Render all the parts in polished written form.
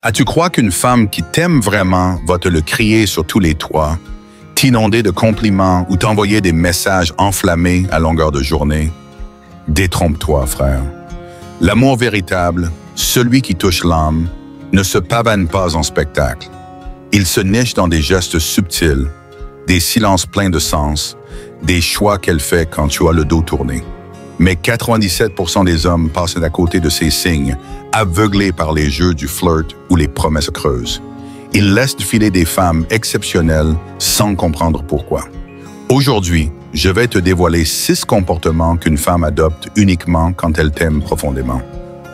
As-tu crois qu'une femme qui t'aime vraiment va te le crier sur tous les toits, t'inonder de compliments ou t'envoyer des messages enflammés à longueur de journée? Détrompe-toi, frère. L'amour véritable, celui qui touche l'âme, ne se pavane pas en spectacle. Il se niche dans des gestes subtils, des silences pleins de sens, des choix qu'elle fait quand tu as le dos tourné. Mais 97% des hommes passent à côté de ces signes, aveuglés par les jeux du flirt ou les promesses creuses. Ils laissent filer des femmes exceptionnelles sans comprendre pourquoi. Aujourd'hui, je vais te dévoiler 6 comportements qu'une femme adopte uniquement quand elle t'aime profondément.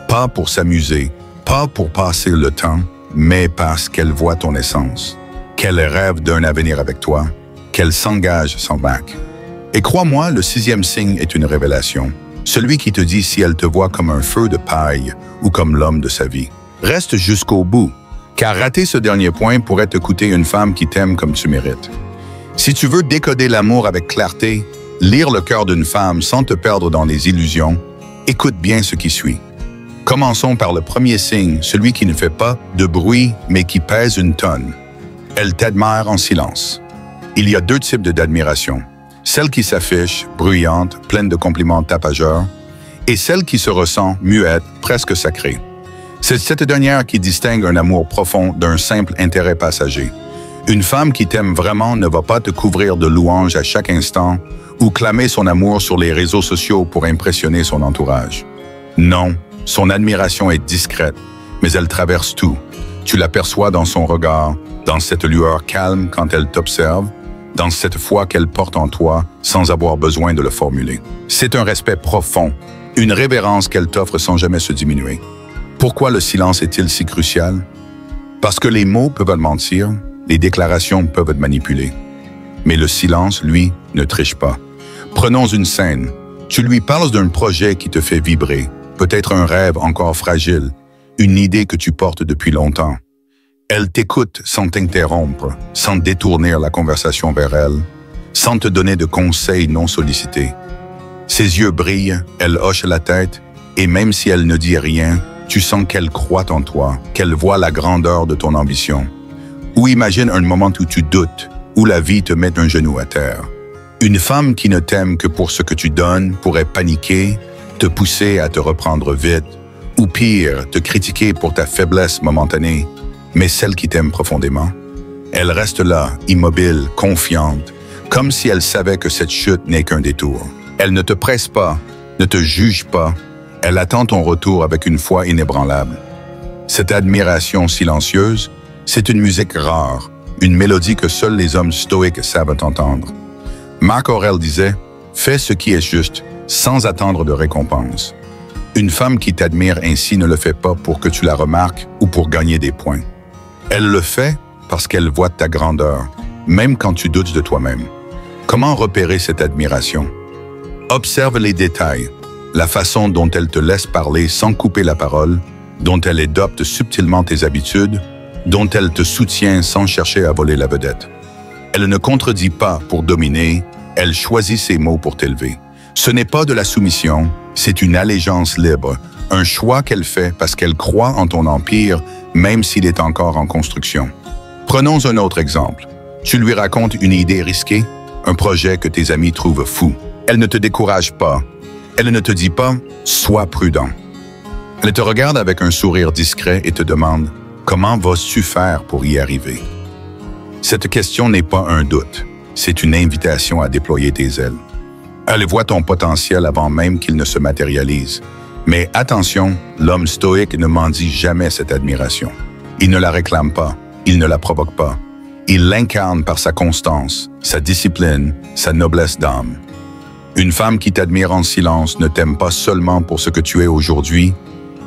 Pas pour s'amuser, pas pour passer le temps, mais parce qu'elle voit ton essence, qu'elle rêve d'un avenir avec toi, qu'elle s'engage sans bac. Et crois-moi, le 6e signe est une révélation. Celui qui te dit si elle te voit comme un feu de paille ou comme l'homme de sa vie. Reste jusqu'au bout, car rater ce dernier point pourrait te coûter une femme qui t'aime comme tu mérites. Si tu veux décoder l'amour avec clarté, lire le cœur d'une femme sans te perdre dans des illusions, écoute bien ce qui suit. Commençons par le premier signe, celui qui ne fait pas de bruit, mais qui pèse une tonne. Elle t'admire en silence. Il y a 2 types d'admiration. Celle qui s'affiche, bruyante, pleine de compliments tapageurs, et celle qui se ressent muette, presque sacrée. C'est cette dernière qui distingue un amour profond d'un simple intérêt passager. Une femme qui t'aime vraiment ne va pas te couvrir de louanges à chaque instant ou clamer son amour sur les réseaux sociaux pour impressionner son entourage. Non, son admiration est discrète, mais elle traverse tout. Tu l'aperçois dans son regard, dans cette lueur calme quand elle t'observe, dans cette foi qu'elle porte en toi sans avoir besoin de le formuler. C'est un respect profond, une révérence qu'elle t'offre sans jamais se diminuer. Pourquoi le silence est-il si crucial? Parce que les mots peuvent mentir, les déclarations peuvent manipuler. Mais le silence, lui, ne triche pas. Prenons une scène. Tu lui parles d'un projet qui te fait vibrer, peut-être un rêve encore fragile, une idée que tu portes depuis longtemps. Elle t'écoute sans t'interrompre, sans détourner la conversation vers elle, sans te donner de conseils non sollicités. Ses yeux brillent, elle hoche la tête, et même si elle ne dit rien, tu sens qu'elle croit en toi, qu'elle voit la grandeur de ton ambition. Ou imagine un moment où tu doutes, où la vie te met un genou à terre. Une femme qui ne t'aime que pour ce que tu donnes pourrait paniquer, te pousser à te reprendre vite, ou pire, te critiquer pour ta faiblesse momentanée. Mais celle qui t'aime profondément, elle reste là, immobile, confiante, comme si elle savait que cette chute n'est qu'un détour. Elle ne te presse pas, ne te juge pas, elle attend ton retour avec une foi inébranlable. Cette admiration silencieuse, c'est une musique rare, une mélodie que seuls les hommes stoïques savent entendre. Marc Aurèle disait « Fais ce qui est juste, sans attendre de récompense ». Une femme qui t'admire ainsi ne le fait pas pour que tu la remarques ou pour gagner des points. Elle le fait parce qu'elle voit ta grandeur, même quand tu doutes de toi-même. Comment repérer cette admiration? Observe les détails, la façon dont elle te laisse parler sans couper la parole, dont elle adopte subtilement tes habitudes, dont elle te soutient sans chercher à voler la vedette. Elle ne contredit pas pour dominer, elle choisit ses mots pour t'élever. Ce n'est pas de la soumission, c'est une allégeance libre, un choix qu'elle fait parce qu'elle croit en ton empire, même s'il est encore en construction. Prenons un autre exemple. Tu lui racontes une idée risquée, un projet que tes amis trouvent fou. Elle ne te décourage pas. Elle ne te dit pas « sois prudent ». Elle te regarde avec un sourire discret et te demande « comment vas-tu faire pour y arriver ?» Cette question n'est pas un doute, c'est une invitation à déployer tes ailes. Elle voit ton potentiel avant même qu'il ne se matérialise. Mais attention, l'homme stoïque ne mendie jamais cette admiration. Il ne la réclame pas, il ne la provoque pas. Il l'incarne par sa constance, sa discipline, sa noblesse d'âme. Une femme qui t'admire en silence ne t'aime pas seulement pour ce que tu es aujourd'hui,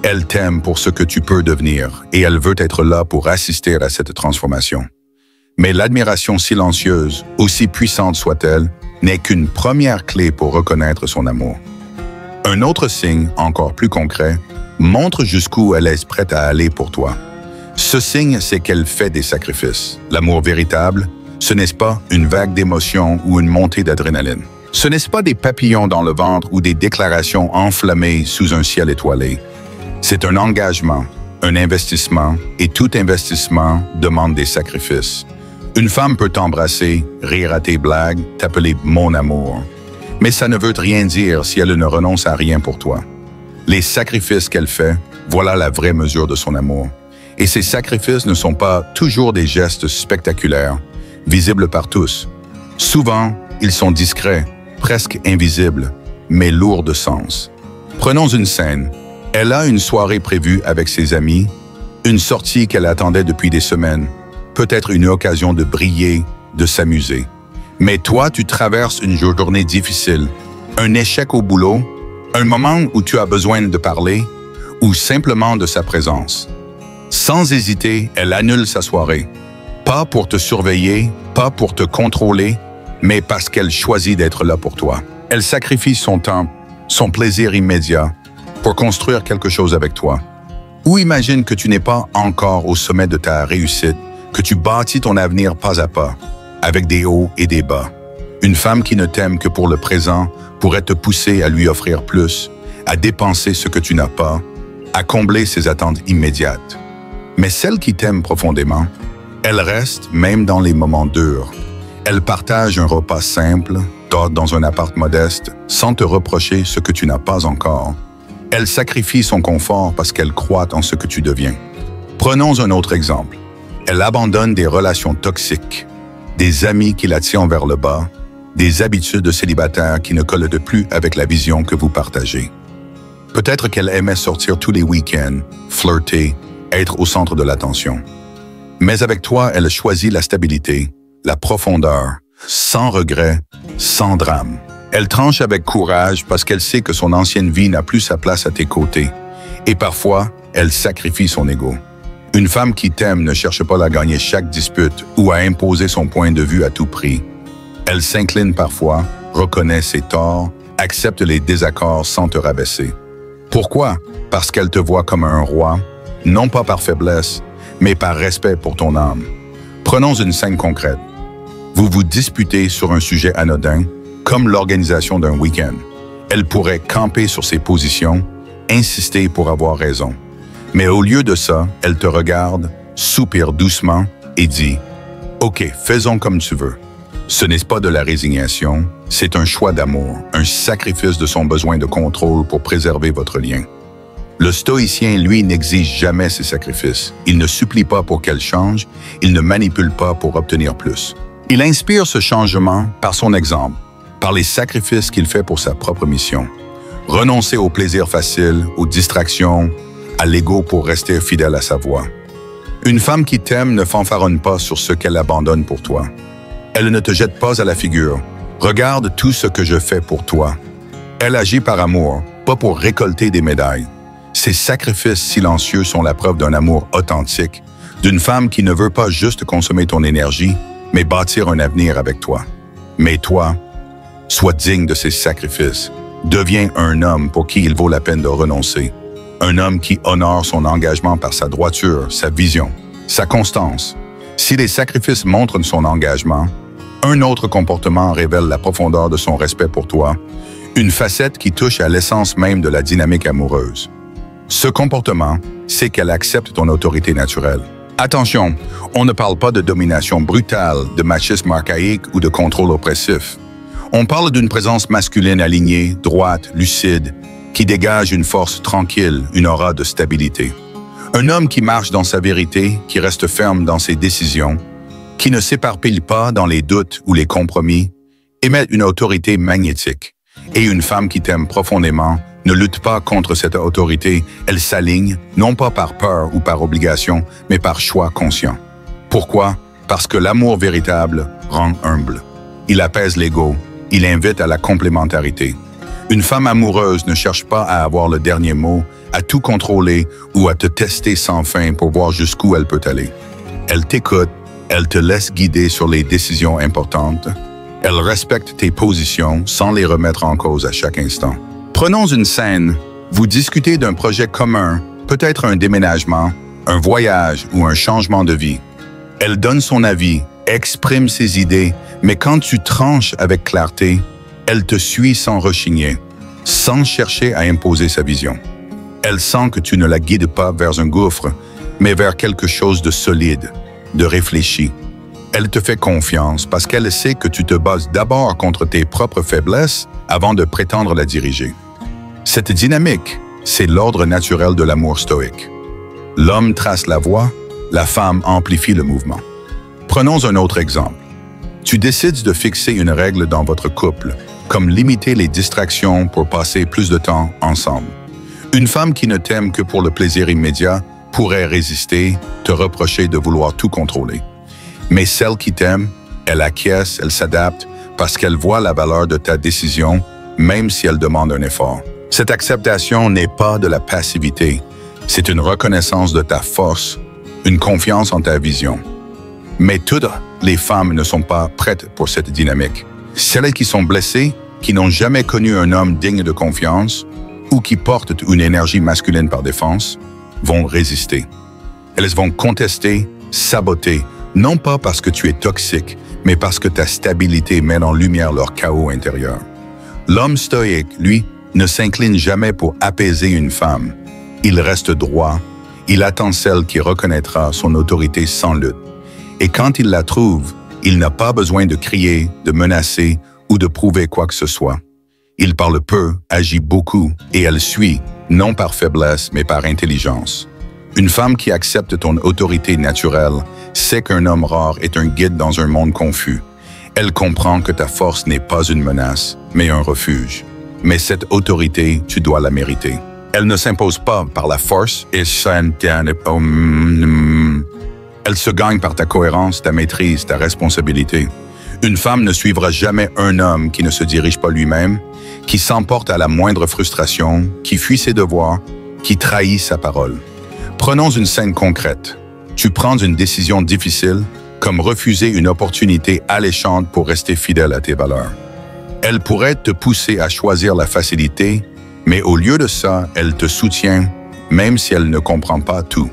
elle t'aime pour ce que tu peux devenir et elle veut être là pour assister à cette transformation. Mais l'admiration silencieuse, aussi puissante soit-elle, n'est qu'une première clé pour reconnaître son amour. Un autre signe, encore plus concret, montre jusqu'où elle est prête à aller pour toi. Ce signe, c'est qu'elle fait des sacrifices. L'amour véritable, ce n'est pas une vague d'émotions ou une montée d'adrénaline. Ce n'est pas des papillons dans le ventre ou des déclarations enflammées sous un ciel étoilé. C'est un engagement, un investissement, et tout investissement demande des sacrifices. Une femme peut t'embrasser, rire à tes blagues, t'appeler « mon amour ». Mais ça ne veut rien dire si elle ne renonce à rien pour toi. Les sacrifices qu'elle fait, voilà la vraie mesure de son amour. Et ces sacrifices ne sont pas toujours des gestes spectaculaires, visibles par tous. Souvent, ils sont discrets, presque invisibles, mais lourds de sens. Prenons une scène. Elle a une soirée prévue avec ses amis, une sortie qu'elle attendait depuis des semaines, peut-être une occasion de briller, de s'amuser. Mais toi, tu traverses une journée difficile, un échec au boulot, un moment où tu as besoin de parler ou simplement de sa présence. Sans hésiter, elle annule sa soirée. Pas pour te surveiller, pas pour te contrôler, mais parce qu'elle choisit d'être là pour toi. Elle sacrifie son temps, son plaisir immédiat, pour construire quelque chose avec toi. Ou imagine que tu n'es pas encore au sommet de ta réussite, que tu bâtis ton avenir pas à pas, avec des hauts et des bas. Une femme qui ne t'aime que pour le présent pourrait te pousser à lui offrir plus, à dépenser ce que tu n'as pas, à combler ses attentes immédiates. Mais celle qui t'aime profondément, elle reste même dans les moments durs. Elle partage un repas simple, dort dans un appart modeste, sans te reprocher ce que tu n'as pas encore. Elle sacrifie son confort parce qu'elle croit en ce que tu deviens. Prenons un autre exemple. Elle abandonne des relations toxiques, des amis qui la tirent vers le bas, des habitudes de célibataire qui ne collent plus avec la vision que vous partagez. Peut-être qu'elle aimait sortir tous les week-ends, flirter, être au centre de l'attention. Mais avec toi, elle choisit la stabilité, la profondeur, sans regret, sans drame. Elle tranche avec courage parce qu'elle sait que son ancienne vie n'a plus sa place à tes côtés. Et parfois, elle sacrifie son ego. Une femme qui t'aime ne cherche pas à gagner chaque dispute ou à imposer son point de vue à tout prix. Elle s'incline parfois, reconnaît ses torts, accepte les désaccords sans te rabaisser. Pourquoi? Parce qu'elle te voit comme un roi, non pas par faiblesse, mais par respect pour ton âme. Prenons une scène concrète. Vous vous disputez sur un sujet anodin, comme l'organisation d'un week-end. Elle pourrait camper sur ses positions, insister pour avoir raison. Mais au lieu de ça, elle te regarde, soupire doucement et dit « Ok, faisons comme tu veux ». Ce n'est pas de la résignation, c'est un choix d'amour, un sacrifice de son besoin de contrôle pour préserver votre lien. Le stoïcien, lui, n'exige jamais ses sacrifices. Il ne supplie pas pour qu'elle change, il ne manipule pas pour obtenir plus. Il inspire ce changement par son exemple, par les sacrifices qu'il fait pour sa propre mission. Renoncer au plaisir facile, aux distractions, à l'ego pour rester fidèle à sa voix. Une femme qui t'aime ne fanfaronne pas sur ce qu'elle abandonne pour toi. Elle ne te jette pas à la figure. Regarde tout ce que je fais pour toi. Elle agit par amour, pas pour récolter des médailles. Ces sacrifices silencieux sont la preuve d'un amour authentique, d'une femme qui ne veut pas juste consommer ton énergie, mais bâtir un avenir avec toi. Mais toi, sois digne de ces sacrifices. Deviens un homme pour qui il vaut la peine de renoncer. Un homme qui honore son engagement par sa droiture, sa vision, sa constance. Si les sacrifices montrent son engagement, un autre comportement révèle la profondeur de son respect pour toi, une facette qui touche à l'essence même de la dynamique amoureuse. Ce comportement, c'est qu'elle accepte ton autorité naturelle. Attention, on ne parle pas de domination brutale, de machisme archaïque ou de contrôle oppressif. On parle d'une présence masculine alignée, droite, lucide, qui dégage une force tranquille, une aura de stabilité. Un homme qui marche dans sa vérité, qui reste ferme dans ses décisions, qui ne s'éparpille pas dans les doutes ou les compromis, émet une autorité magnétique. Et une femme qui t'aime profondément ne lutte pas contre cette autorité, elle s'aligne, non pas par peur ou par obligation, mais par choix conscient. Pourquoi? Parce que l'amour véritable rend humble. Il apaise l'ego, il invite à la complémentarité. Une femme amoureuse ne cherche pas à avoir le dernier mot, à tout contrôler ou à te tester sans fin pour voir jusqu'où elle peut aller. Elle t'écoute, elle te laisse guider sur les décisions importantes. Elle respecte tes positions sans les remettre en cause à chaque instant. Prenons une scène. Vous discutez d'un projet commun, peut-être un déménagement, un voyage ou un changement de vie. Elle donne son avis, exprime ses idées, mais quand tu tranches avec clarté, elle te suit sans rechigner, sans chercher à imposer sa vision. Elle sent que tu ne la guides pas vers un gouffre, mais vers quelque chose de solide, de réfléchi. Elle te fait confiance parce qu'elle sait que tu te bases d'abord contre tes propres faiblesses avant de prétendre la diriger. Cette dynamique, c'est l'ordre naturel de l'amour stoïque. L'homme trace la voie, la femme amplifie le mouvement. Prenons un autre exemple. Tu décides de fixer une règle dans votre couple, comme limiter les distractions pour passer plus de temps ensemble. Une femme qui ne t'aime que pour le plaisir immédiat pourrait résister, te reprocher de vouloir tout contrôler. Mais celle qui t'aime, elle acquiesce, elle s'adapte parce qu'elle voit la valeur de ta décision, même si elle demande un effort. Cette acceptation n'est pas de la passivité, c'est une reconnaissance de ta force, une confiance en ta vision. Mais toutes les femmes ne sont pas prêtes pour cette dynamique. Celles qui sont blessées, qui n'ont jamais connu un homme digne de confiance ou qui portent une énergie masculine par défense, vont résister. Elles vont contester, saboter, non pas parce que tu es toxique, mais parce que ta stabilité met en lumière leur chaos intérieur. L'homme stoïque, lui, ne s'incline jamais pour apaiser une femme. Il reste droit, il attend celle qui reconnaîtra son autorité sans lutte. Et quand il la trouve, il n'a pas besoin de crier, de menacer ou de prouver quoi que ce soit. Il parle peu, agit beaucoup, et elle suit, non par faiblesse, mais par intelligence. Une femme qui accepte ton autorité naturelle sait qu'un homme rare est un guide dans un monde confus. Elle comprend que ta force n'est pas une menace, mais un refuge. Mais cette autorité, tu dois la mériter. Elle ne s'impose pas par la force et elle se gagne par ta cohérence, ta maîtrise, ta responsabilité. Une femme ne suivra jamais un homme qui ne se dirige pas lui-même, qui s'emporte à la moindre frustration, qui fuit ses devoirs, qui trahit sa parole. Prenons une scène concrète. Tu prends une décision difficile, comme refuser une opportunité alléchante pour rester fidèle à tes valeurs. Elle pourrait te pousser à choisir la facilité, mais au lieu de ça, elle te soutient, même si elle ne comprend pas tout.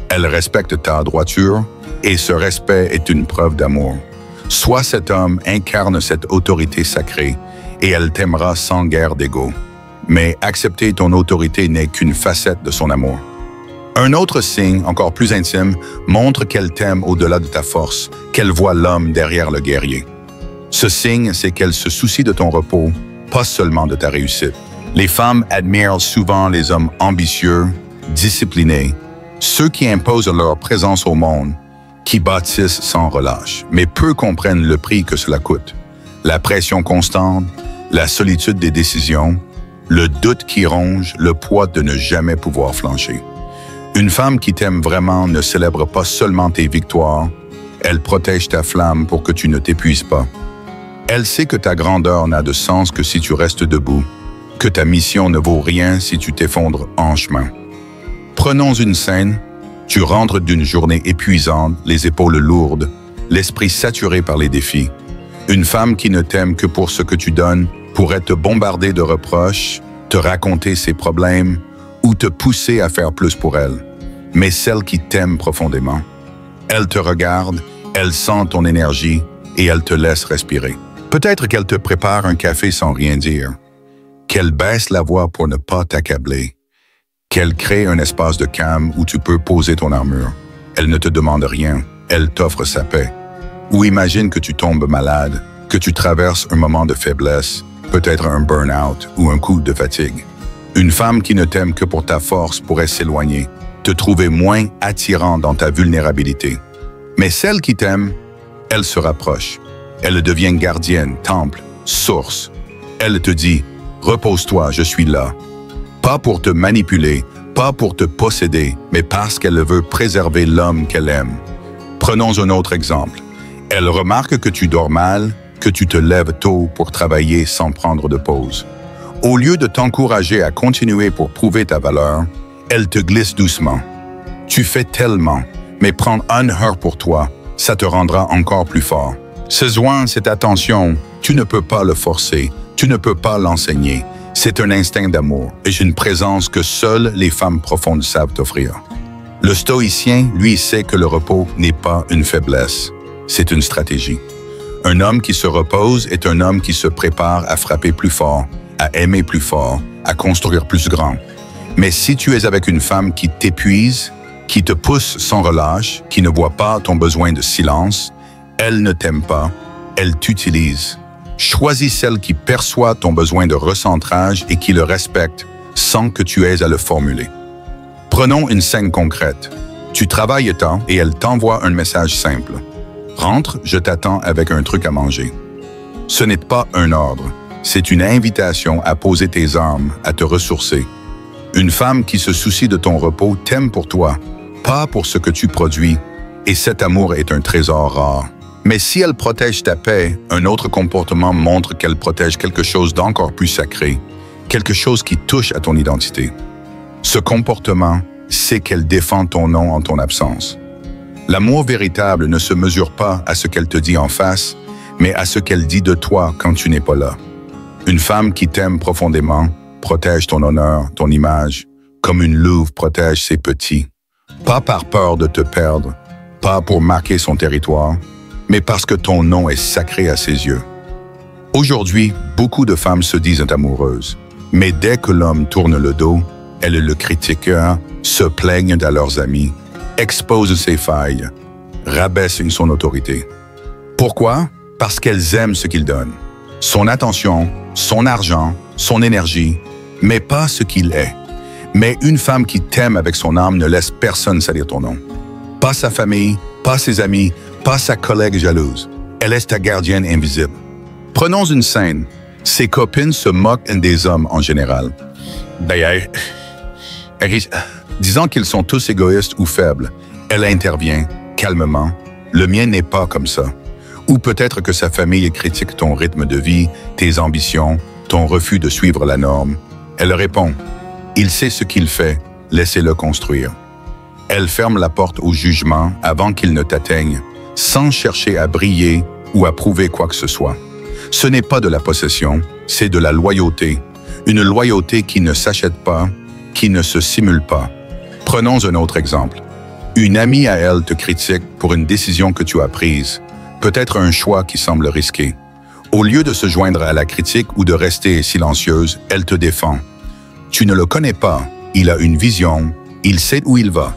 Elle respecte ta droiture, et ce respect est une preuve d'amour. Soit cet homme incarne cette autorité sacrée, et elle t'aimera sans guerre d'ego. Mais accepter ton autorité n'est qu'une facette de son amour. Un autre signe, encore plus intime, montre qu'elle t'aime au-delà de ta force, qu'elle voit l'homme derrière le guerrier. Ce signe, c'est qu'elle se soucie de ton repos, pas seulement de ta réussite. Les femmes admirent souvent les hommes ambitieux, disciplinés, ceux qui imposent leur présence au monde, qui bâtissent sans relâche, mais peu comprennent le prix que cela coûte. La pression constante, la solitude des décisions, le doute qui ronge, le poids de ne jamais pouvoir flancher. Une femme qui t'aime vraiment ne célèbre pas seulement tes victoires, elle protège ta flamme pour que tu ne t'épuises pas. Elle sait que ta grandeur n'a de sens que si tu restes debout, que ta mission ne vaut rien si tu t'effondres en chemin. Prenons une scène, tu rentres d'une journée épuisante, les épaules lourdes, l'esprit saturé par les défis. Une femme qui ne t'aime que pour ce que tu donnes pourrait te bombarder de reproches, te raconter ses problèmes ou te pousser à faire plus pour elle. Mais celle qui t'aime profondément, elle te regarde, elle sent ton énergie et elle te laisse respirer. Peut-être qu'elle te prépare un café sans rien dire, qu'elle baisse la voix pour ne pas t'accabler, qu'elle crée un espace de calme où tu peux poser ton armure. Elle ne te demande rien, elle t'offre sa paix. Ou imagine que tu tombes malade, que tu traverses un moment de faiblesse, peut-être un burn-out ou un coup de fatigue. Une femme qui ne t'aime que pour ta force pourrait s'éloigner, te trouver moins attirant dans ta vulnérabilité. Mais celle qui t'aime, elle se rapproche. Elle devient gardienne, temple, source. Elle te dit « Repose-toi, je suis là ». Pas pour te manipuler, pas pour te posséder, mais parce qu'elle veut préserver l'homme qu'elle aime. Prenons un autre exemple. Elle remarque que tu dors mal, que tu te lèves tôt pour travailler sans prendre de pause. Au lieu de t'encourager à continuer pour prouver ta valeur, elle te glisse doucement. Tu fais tellement, mais prendre une heure pour toi, ça te rendra encore plus fort. Ce besoin, cette attention, tu ne peux pas le forcer, tu ne peux pas l'enseigner. C'est un instinct d'amour et une présence que seules les femmes profondes savent offrir. Le stoïcien, lui, sait que le repos n'est pas une faiblesse, c'est une stratégie. Un homme qui se repose est un homme qui se prépare à frapper plus fort, à aimer plus fort, à construire plus grand. Mais si tu es avec une femme qui t'épuise, qui te pousse sans relâche, qui ne voit pas ton besoin de silence, elle ne t'aime pas, elle t'utilise. Choisis celle qui perçoit ton besoin de recentrage et qui le respecte sans que tu aies à le formuler. Prenons une scène concrète. Tu travailles tant et elle t'envoie un message simple. Rentre, je t'attends avec un truc à manger. Ce n'est pas un ordre, c'est une invitation à poser tes armes, à te ressourcer. Une femme qui se soucie de ton repos t'aime pour toi, pas pour ce que tu produis, et cet amour est un trésor rare. Mais si elle protège ta paix, un autre comportement montre qu'elle protège quelque chose d'encore plus sacré, quelque chose qui touche à ton identité. Ce comportement, c'est qu'elle défend ton nom en ton absence. L'amour véritable ne se mesure pas à ce qu'elle te dit en face, mais à ce qu'elle dit de toi quand tu n'es pas là. Une femme qui t'aime profondément protège ton honneur, ton image, comme une louve protège ses petits. Pas par peur de te perdre, pas pour marquer son territoire, mais parce que ton nom est sacré à ses yeux. Aujourd'hui, beaucoup de femmes se disent amoureuses, mais dès que l'homme tourne le dos, elles le critiquent, se plaignent à leurs amis, exposent ses failles, rabaissent son autorité. Pourquoi? Parce qu'elles aiment ce qu'il donne. Son attention, son argent, son énergie, mais pas ce qu'il est. Mais une femme qui t'aime avec son âme ne laisse personne salir ton nom. Pas sa famille, pas ses amis, pas sa collègue jalouse. Elle est ta gardienne invisible. Prenons une scène. Ses copines se moquent des hommes en général. D'ailleurs, disant qu'ils sont tous égoïstes ou faibles, elle intervient calmement. Le mien n'est pas comme ça. Ou peut-être que sa famille critique ton rythme de vie, tes ambitions, ton refus de suivre la norme. Elle répond, « Il sait ce qu'il fait, laissez-le construire. » Elle ferme la porte au jugement avant qu'il ne t'atteigne, sans chercher à briller ou à prouver quoi que ce soit. Ce n'est pas de la possession, c'est de la loyauté. Une loyauté qui ne s'achète pas, qui ne se simule pas. Prenons un autre exemple. Une amie à elle te critique pour une décision que tu as prise, peut-être un choix qui semble risqué. Au lieu de se joindre à la critique ou de rester silencieuse, elle te défend. Tu ne le connais pas, il a une vision, il sait où il va.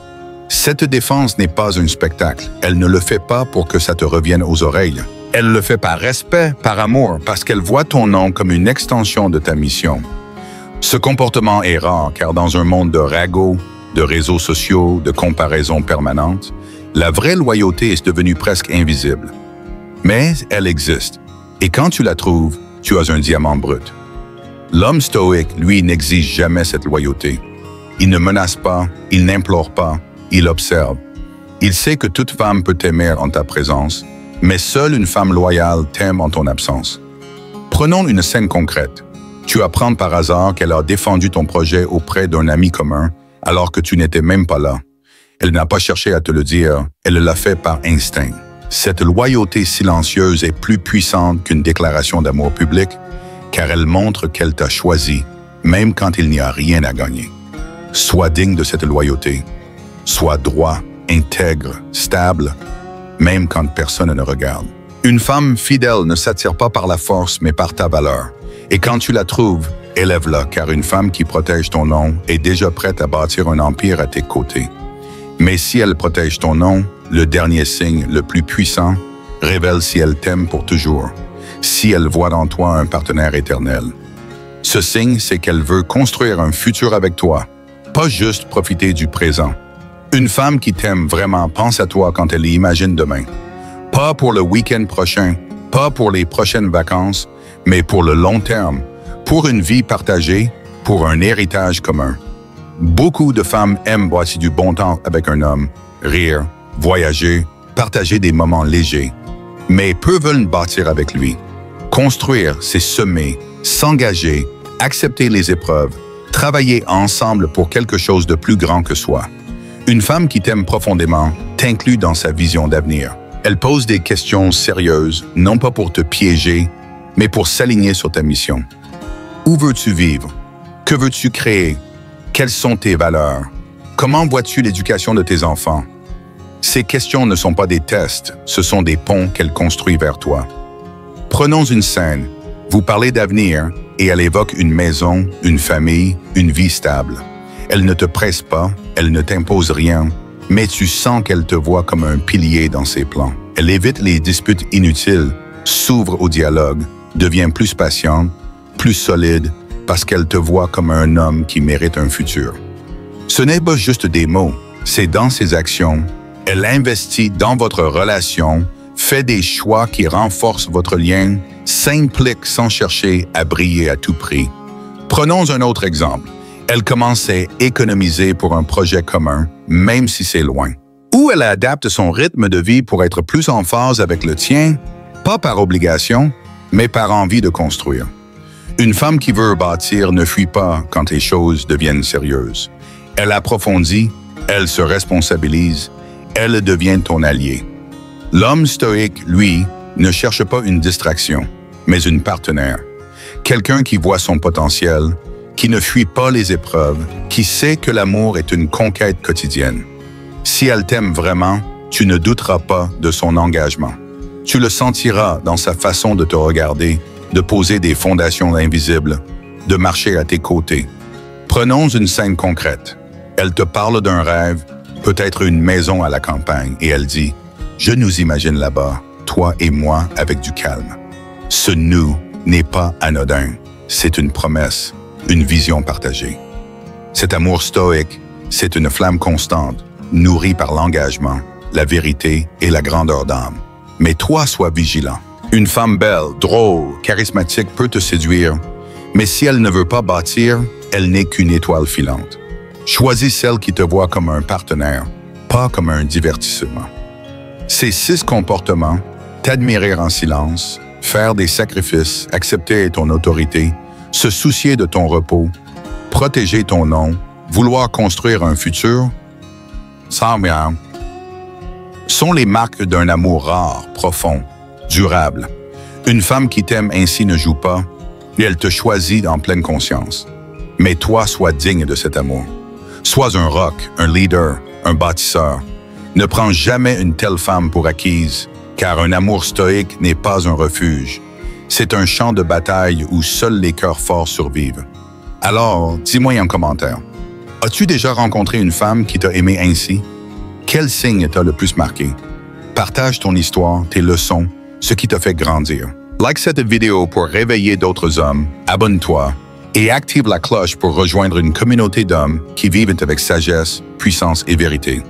Cette défense n'est pas un spectacle, elle ne le fait pas pour que ça te revienne aux oreilles. Elle le fait par respect, par amour, parce qu'elle voit ton nom comme une extension de ta mission. Ce comportement est rare car dans un monde de ragots, de réseaux sociaux, de comparaisons permanentes, la vraie loyauté est devenue presque invisible. Mais elle existe. Et quand tu la trouves, tu as un diamant brut. L'homme stoïque, lui, n'exige jamais cette loyauté. Il ne menace pas, il n'implore pas, il observe. Il sait que toute femme peut t'aimer en ta présence, mais seule une femme loyale t'aime en ton absence. Prenons une scène concrète. Tu apprends par hasard qu'elle a défendu ton projet auprès d'un ami commun, alors que tu n'étais même pas là. Elle n'a pas cherché à te le dire, elle l'a fait par instinct. Cette loyauté silencieuse est plus puissante qu'une déclaration d'amour public, car elle montre qu'elle t'a choisi, même quand il n'y a rien à gagner. Sois digne de cette loyauté. Sois droit, intègre, stable, même quand personne ne regarde. Une femme fidèle ne s'attire pas par la force, mais par ta valeur. Et quand tu la trouves, élève-la, car une femme qui protège ton nom est déjà prête à bâtir un empire à tes côtés. Mais si elle protège ton nom, le dernier signe, le plus puissant, révèle si elle t'aime pour toujours, si elle voit dans toi un partenaire éternel. Ce signe, c'est qu'elle veut construire un futur avec toi, pas juste profiter du présent. Une femme qui t'aime vraiment pense à toi quand elle imagine demain. Pas pour le week-end prochain, pas pour les prochaines vacances, mais pour le long terme, pour une vie partagée, pour un héritage commun. Beaucoup de femmes aiment passer du bon temps avec un homme, rire, voyager, partager des moments légers. Mais peu veulent bâtir avec lui. Construire, c'est semer, s'engager, accepter les épreuves, travailler ensemble pour quelque chose de plus grand que soi. Une femme qui t'aime profondément t'inclut dans sa vision d'avenir. Elle pose des questions sérieuses, non pas pour te piéger, mais pour s'aligner sur ta mission. Où veux-tu vivre? Que veux-tu créer? Quelles sont tes valeurs? Comment vois-tu l'éducation de tes enfants? Ces questions ne sont pas des tests, ce sont des ponts qu'elle construit vers toi. Prenons une scène. Vous parlez d'avenir et elle évoque une maison, une famille, une vie stable. Elle ne te presse pas, elle ne t'impose rien, mais tu sens qu'elle te voit comme un pilier dans ses plans. Elle évite les disputes inutiles, s'ouvre au dialogue, devient plus patiente, plus solide, parce qu'elle te voit comme un homme qui mérite un futur. Ce n'est pas juste des mots, c'est dans ses actions. Elle investit dans votre relation, fait des choix qui renforcent votre lien, s'implique sans chercher à briller à tout prix. Prenons un autre exemple. Elle commence à économiser pour un projet commun, même si c'est loin. Ou elle adapte son rythme de vie pour être plus en phase avec le tien, pas par obligation, mais par envie de construire. Une femme qui veut bâtir ne fuit pas quand les choses deviennent sérieuses. Elle approfondit, elle se responsabilise, elle devient ton allié. L'homme stoïque, lui, ne cherche pas une distraction, mais une partenaire. Quelqu'un qui voit son potentiel, qui ne fuit pas les épreuves, qui sait que l'amour est une conquête quotidienne. Si elle t'aime vraiment, tu ne douteras pas de son engagement. Tu le sentiras dans sa façon de te regarder, de poser des fondations invisibles, de marcher à tes côtés. Prenons une scène concrète. Elle te parle d'un rêve, peut-être une maison à la campagne, et elle dit « Je nous imagine là-bas, toi et moi, avec du calme. » Ce « nous » n'est pas anodin, c'est une promesse, une vision partagée. Cet amour stoïque, c'est une flamme constante, nourrie par l'engagement, la vérité et la grandeur d'âme. Mais toi, sois vigilant. Une femme belle, drôle, charismatique peut te séduire, mais si elle ne veut pas bâtir, elle n'est qu'une étoile filante. Choisis celle qui te voit comme un partenaire, pas comme un divertissement. Ces 6 comportements, t'admirer en silence, faire des sacrifices, accepter ton autorité, se soucier de ton repos, protéger ton nom, vouloir construire un futur, sans rien, sont les marques d'un amour rare, profond, durable. Une femme qui t'aime ainsi ne joue pas, et elle te choisit en pleine conscience. Mais toi, sois digne de cet amour. Sois un roc, un leader, un bâtisseur. Ne prends jamais une telle femme pour acquise, car un amour stoïque n'est pas un refuge. C'est un champ de bataille où seuls les cœurs forts survivent. Alors, dis-moi en commentaire, as-tu déjà rencontré une femme qui t'a aimé ainsi? Quel signe t'a le plus marqué? Partage ton histoire, tes leçons, ce qui t'a fait grandir. Like cette vidéo pour réveiller d'autres hommes, abonne-toi et active la cloche pour rejoindre une communauté d'hommes qui vivent avec sagesse, puissance et vérité.